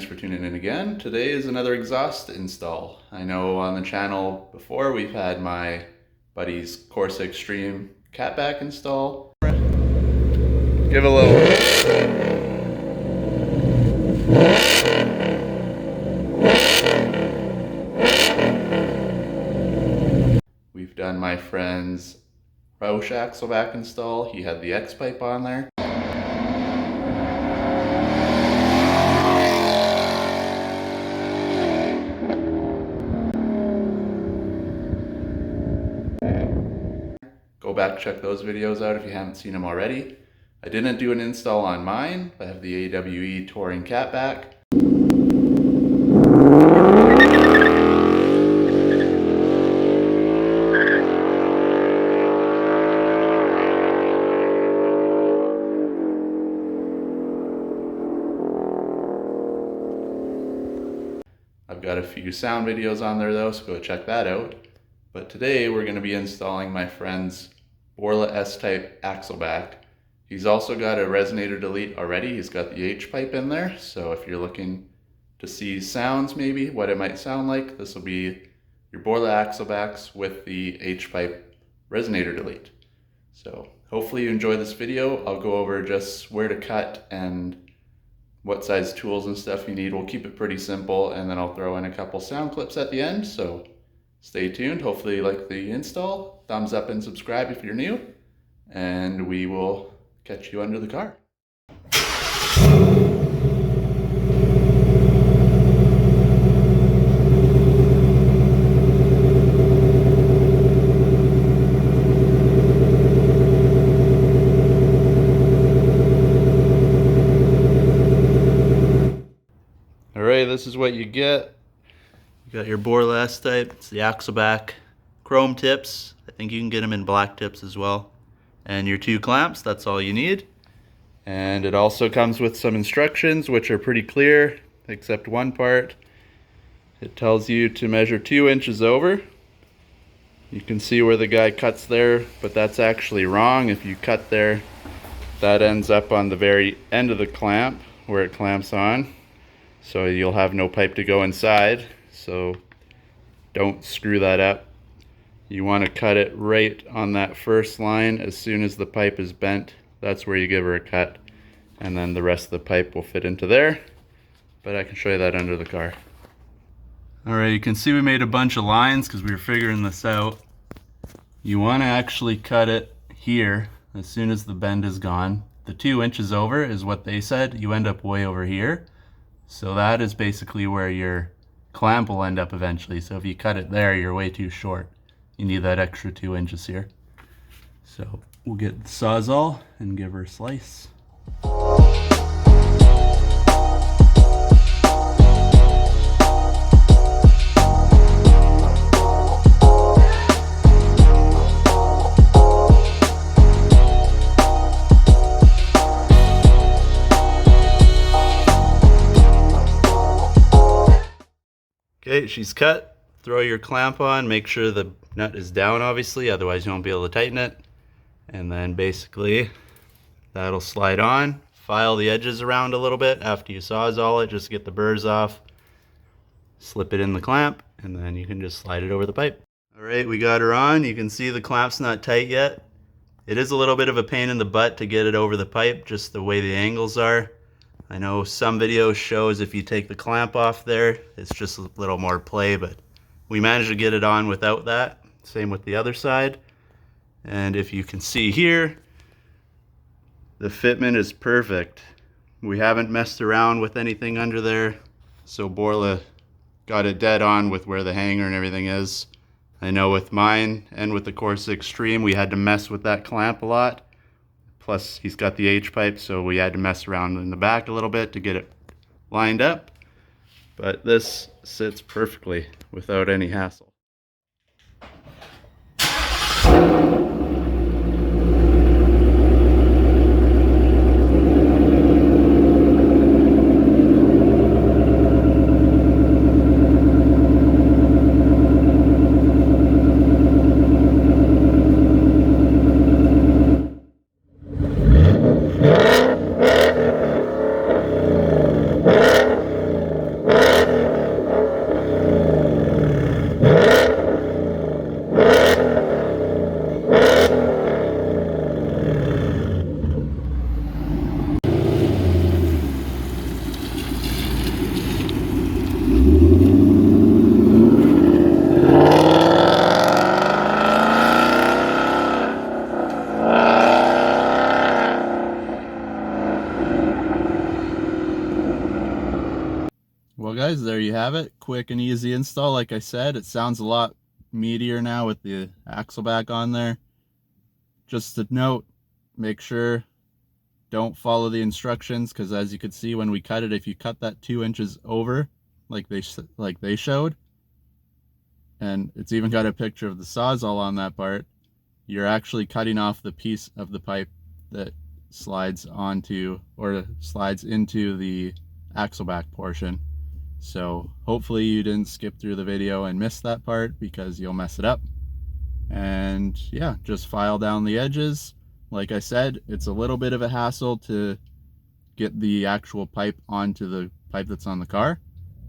thanks for tuning in again. Today is another exhaust install. I know on the channel before we've had my buddy's Corsa Extreme Catback install. Give a little. We've done my friend's Roush Axleback install. He had the X pipe on there. Go back, check those videos out if you haven't seen them already. I didn't do an install on mine. I have the AWE Touring Catback. I've got a few sound videos on there though, so go check that out. But today we're going to be installing my friend's BORLA S-type Axleback. He's also got a resonator delete already. He's got the H pipe in there, so if you're looking to see sounds maybe, what it might sound like, this will be your BORLA Axlebacks with the H pipe resonator delete. So hopefully you enjoy this video. I'll go over just where to cut and what size tools and stuff you need. We'll keep it pretty simple, and then I'll throw in a couple sound clips at the end, so stay tuned. Hopefully you like the install. Thumbs up and subscribe if you're new, and we will catch you under the car. Alright, this is what you get. You got your BORLA S-type, it's the Axleback chrome tips. I think you can get them in black tips as well. And your two clamps, that's all you need. And it also comes with some instructions which are pretty clear, except one part. It tells you to measure 2 inches over. You can see where the guy cuts there, but that's actually wrong. If you cut there, that ends up on the very end of the clamp where it clamps on. So you'll have no pipe to go inside. So don't screw that up. You want to cut it right on that first line. As soon as the pipe is bent, that's where you give her a cut, and then the rest of the pipe will fit into there, but I can show you that under the car. Alright, you can see we made a bunch of lines because we were figuring this out. You want to actually cut it here as soon as the bend is gone. The 2 inches over is what they said. You end up way over here, so that is basically where your clamp will end up eventually. So if you cut it there, you're way too short. You need that extra 2 inches here. So we'll get the Sawzall and give her a slice. Okay, she's cut. Throw your clamp on, make sure the nut is down obviously, otherwise you won't be able to tighten it. And then basically that'll slide on. File the edges around a little bit after you Sawzall it, just to get the burrs off. Slip it in the clamp, and then you can just slide it over the pipe. Alright, we got her on. You can see the clamp's not tight yet. It is a little bit of a pain in the butt to get it over the pipe, just the way the angles are. I know some videos shows if you take the clamp off there, it's just a little more play, but we managed to get it on without that. Same with the other side. And if you can see here, the fitment is perfect. We haven't messed around with anything under there, so BORLA got it dead on with where the hanger and everything is. I know with mine and with the Corsa Extreme, we had to mess with that clamp a lot. Plus, he's got the H pipe, so we had to mess around in the back a little bit to get it lined up. But this sits perfectly without any hassle. you have it. Quick and easy install. Like I said, it sounds a lot meatier now with the axle back on there. Just a note, make sure don't follow the instructions, because as you can see when we cut it, if you cut that 2 inches over like they showed, and it's even got a picture of the Sawzall on that part, you're actually cutting off the piece of the pipe that slides onto or slides into the axle back portion. So hopefully you didn't skip through the video and miss that part, because you'll mess it up. And yeah, just file down the edges. Like I said, it's a little bit of a hassle to get the actual pipe onto the pipe that's on the car.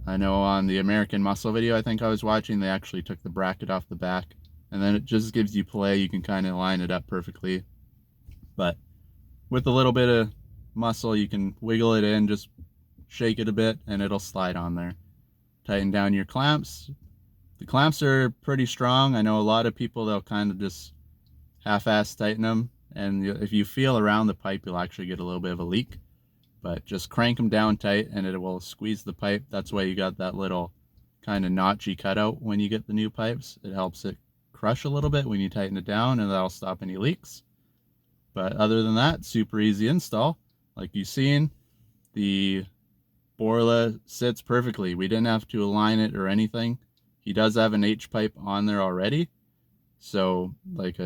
I know on the American Muscle video I think I was watching, they actually took the bracket off the back, and then it just gives you play. You can kind of line it up perfectly. But with a little bit of muscle, you can wiggle it in, just shake it a bit, and it'll slide on there. Tighten down your clamps. The clamps are pretty strong. I know a lot of people, they'll kind of just half-ass tighten them, and if you feel around the pipe, you'll actually get a little bit of a leak. But just crank them down tight and it will squeeze the pipe. That's why you got that little kind of notchy cutout when you get the new pipes. It helps it crush a little bit when you tighten it down, and that'll stop any leaks. But other than that, super easy install. Like you've seen, the BORLA sits perfectly. We didn't have to align it or anything. He does have an H pipe on there already, so like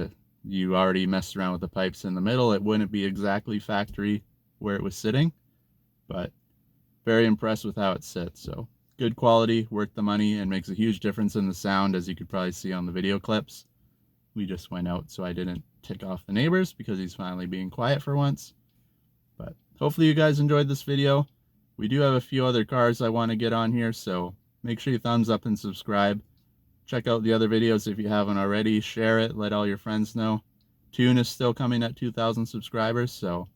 you already messed around with the pipes in the middle. It wouldn't be exactly factory where it was sitting, but very impressed with how it sits. So good quality, worth the money, and makes a huge difference in the sound, as you could probably see on the video clips. We just went out so I didn't tick off the neighbors, because he's finally being quiet for once. But hopefully you guys enjoyed this video. We do have a few other cars I want to get on here, so make sure you thumbs up and subscribe. Check out the other videos if you haven't already. Share it, let all your friends know. Tune is still coming at 2,000 subscribers, so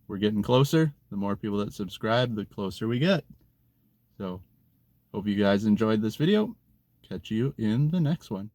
we're getting closer. The more people that subscribe, the closer we get. So hope you guys enjoyed this video. Catch you in the next one.